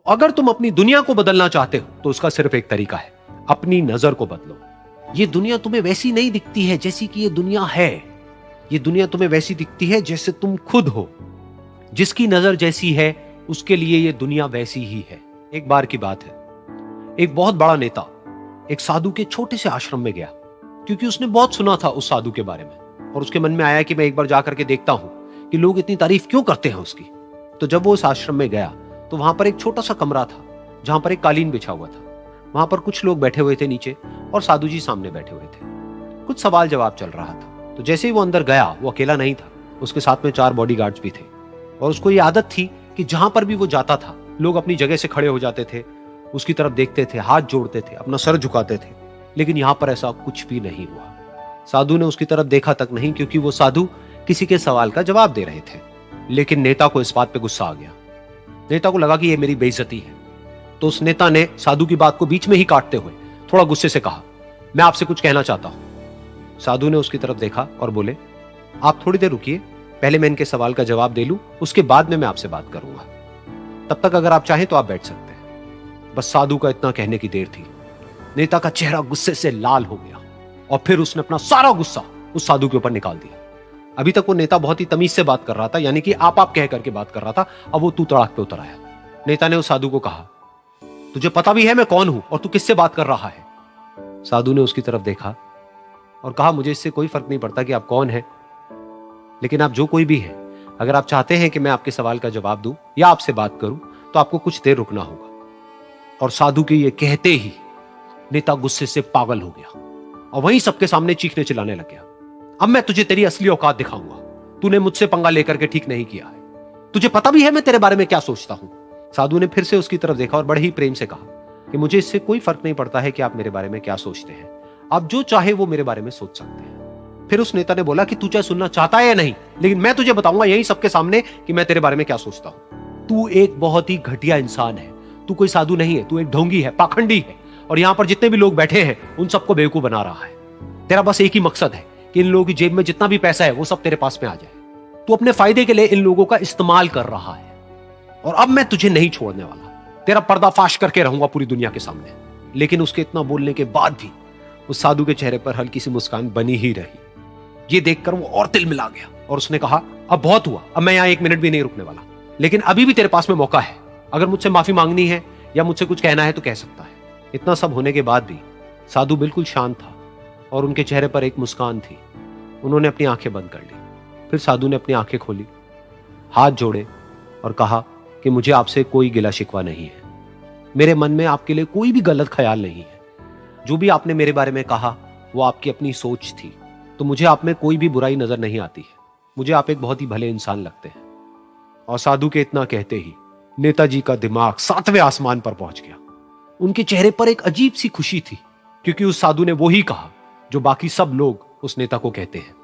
अगर तुम अपनी दुनिया को बदलना चाहते हो तो उसका सिर्फ एक तरीका है, अपनी नजर को बदलो। ये दुनिया तुम्हें वैसी नहीं दिखती है जैसी कि ये दुनिया है। ये दुनिया तुम्हें वैसी दिखती है जैसे तुम खुद हो। जिसकी नजर जैसी है उसके लिए ये दुनिया वैसी ही है। एक बार की बात है, एक बहुत बड़ा नेता एक साधु के छोटे से आश्रम में गया, क्योंकि उसने बहुत सुना था उस साधु के बारे में, और उसके मन में आया कि मैं एक बार जाकर के देखता हूं कि लोग इतनी तारीफ क्यों करते हैं उसकी। तो जब वो उस आश्रम में गया तो वहां पर एक छोटा सा कमरा था जहां पर एक कालीन बिछा हुआ था। वहां पर कुछ लोग बैठे हुए थे नीचे और साधु जी सामने बैठे हुए थे। कुछ सवाल जवाब चल रहा था। तो जैसे ही वो अंदर गया, वो अकेला नहीं था, उसके साथ में 4 बॉडीगार्ड्स भी थे, और उसको ये आदत थी कि जहां पर भी वो जाता था लोग अपनी जगह से खड़े हो जाते थे, उसकी तरफ देखते थे, हाथ जोड़ते थे, अपना सर झुकाते थे। लेकिन यहां पर ऐसा कुछ भी नहीं हुआ। साधु ने उसकी तरफ देखा तक नहीं, क्योंकि वो साधु किसी के सवाल का जवाब दे रहे थे। लेकिन नेता को इस बात पे गुस्सा आ गया। नेता को लगा कि ये मेरी बेइज्जती है। तो उस नेता ने साधु की बात को बीच में ही काटते हुए थोड़ा गुस्से से कहा, मैं आपसे कुछ कहना चाहता हूं। साधु ने उसकी तरफ देखा और बोले, आप थोड़ी देर रुकिए, पहले मैं इनके सवाल का जवाब दे लूं, उसके बाद में मैं आपसे बात करूंगा। तब तक अगर आप चाहें तो आप बैठ सकते हैं। बस साधु का इतना कहने की देर थी। नेता का चेहरा गुस्से से लाल हो गया और फिर उसने अपना सारा गुस्सा उस साधु के ऊपर निकाल दिया। अभी तक वो नेता बहुत ही तमीज से बात कर रहा था, यानी कि आप कह करके बात कर रहा था। अब वो तू तड़ाक पे उतर आया। नेता ने उस साधु को कहा, तुझे पता भी है मैं कौन हूं और तू किससे बात कर रहा है? साधु ने उसकी तरफ देखा और कहा, मुझे इससे कोई फर्क नहीं पड़ता कि आप कौन हैं, लेकिन आप जो कोई भी है, अगर आप चाहते हैं कि मैं आपके सवाल का जवाब दूं या आपसे बात करूं तो आपको कुछ देर रुकना होगा। और साधु के ये कहते ही नेता गुस्से से पागल हो गया और वहीं सबके सामने चीखने चिल्लाने लग गया, अब मैं तुझे तेरी असली औकात दिखाऊंगा। तूने मुझसे पंगा लेकर के ठीक नहीं किया है। तुझे पता भी है मैं तेरे बारे में क्या सोचता हूं। साधु ने फिर से उसकी तरफ देखा और बड़े ही प्रेम से कहा कि मुझे इससे कोई फर्क नहीं पड़ता है कि आप मेरे बारे में क्या सोचते हैं। आप जो चाहे वो मेरे बारे में सोच सकते हैं। फिर उस नेता ने बोला कि तू चाहे सुनना चाहता है या नहीं, लेकिन मैं तुझे बताऊंगा यही सबके सामने कि मैं तेरे बारे में क्या सोचता हूं। तू एक बहुत ही घटिया इंसान है। तू कोई साधु नहीं है, तू एक ढोंगी है, पाखंडी है, और यहां पर जितने भी लोग बैठे हैं उन सबको बेवकूफ बना रहा है। तेरा बस एक ही मकसद है कि इन लोगों की जेब में जितना भी पैसा है वो सब तेरे पास में आ जाए। तू अपने फायदे के लिए इन लोगों का इस्तेमाल कर रहा है, और अब मैं तुझे नहीं छोड़ने वाला। तेरा पर्दाफाश करके रहूंगा पूरी दुनिया के सामने। लेकिन उसके इतना बोलने के बाद भी उस साधु के चेहरे पर हल्की सी मुस्कान बनी ही रही। ये देखकर वो और तिल मिला गया और उसने कहा, अब बहुत हुआ, अब मैं यहां 1 मिनट भी नहीं रुकने वाला। लेकिन अभी भी तेरे पास में मौका है। अगर मुझसे माफी मांगनी है या मुझसे कुछ कहना है तो कह सकता है। इतना सब होने के बाद भी साधु बिल्कुल शांत था और उनके चेहरे पर एक मुस्कान थी। उन्होंने अपनी आंखें बंद कर ली। फिर साधु ने अपनी आंखें खोली, हाथ जोड़े और कहा कि मुझे आपसे कोई गिला शिकवा नहीं है। मेरे मन में आपके लिए कोई भी गलत ख्याल नहीं है। जो भी आपने मेरे बारे में कहा वो आपकी अपनी सोच थी, तो मुझे आप में कोई भी बुराई नजर नहीं आती है। मुझे आप एक बहुत ही भले इंसान लगते हैं। और साधु के इतना कहते ही नेताजी का दिमाग 7वें आसमान पर पहुंच गया। उनके चेहरे पर एक अजीब सी खुशी थी, क्योंकि उस साधु ने वो ही कहा जो बाकी सब लोग उस नेता को कहते हैं।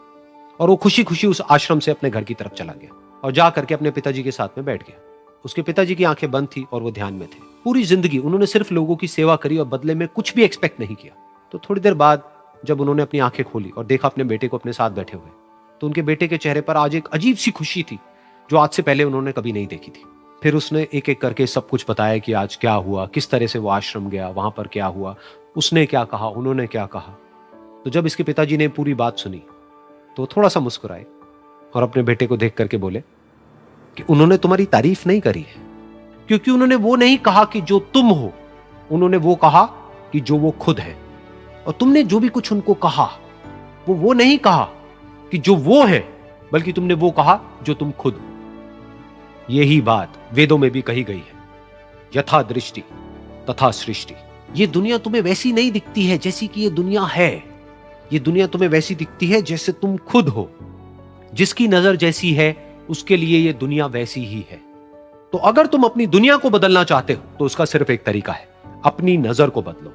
और वो खुशी खुशी उस आश्रम से अपने घर की तरफ चला गया और जा करके अपने पिताजी के साथ में बैठ गया। उसके पिताजी की आंखें बंद थी और वो ध्यान में थे। पूरी जिंदगी उन्होंने सिर्फ लोगों की सेवा करी और बदले में कुछ भी एक्सपेक्ट नहीं किया। तो थोड़ी देर बाद जब उन्होंने अपनी आंखें खोली और देखा अपने बेटे को अपने साथ बैठे हुए, तो उनके बेटे के चेहरे पर आज एक अजीब सी खुशी थी जो आज से पहले उन्होंने कभी नहीं देखी थी। फिर उसने एक एक करके सब कुछ बताया कि आज क्या हुआ, किस तरह से वो आश्रम गया, वहां पर क्या हुआ, उसने क्या कहा, उन्होंने क्या कहा। तो जब इसके पिताजी ने पूरी बात सुनी तो थोड़ा सा मुस्कुराए और अपने बेटे को देख करके बोले कि उन्होंने तुम्हारी तारीफ नहीं करी है, क्योंकि उन्होंने वो नहीं कहा कि जो तुम हो, उन्होंने वो कहा कि जो वो खुद है। और तुमने जो भी कुछ उनको कहा वो नहीं कहा कि जो वो है, बल्कि तुमने वो कहा जो तुम खुद हो। यही बात वेदों में भी कही गई है, यथा दृष्टि तथा सृष्टि। ये दुनिया तुम्हें वैसी नहीं दिखती है जैसी कि ये दुनिया है। ये दुनिया तुम्हें वैसी दिखती है जैसे तुम खुद हो। जिसकी नजर जैसी है उसके लिए ये दुनिया वैसी ही है। तो अगर तुम अपनी दुनिया को बदलना चाहते हो तो उसका सिर्फ एक तरीका है, अपनी नजर को बदलो।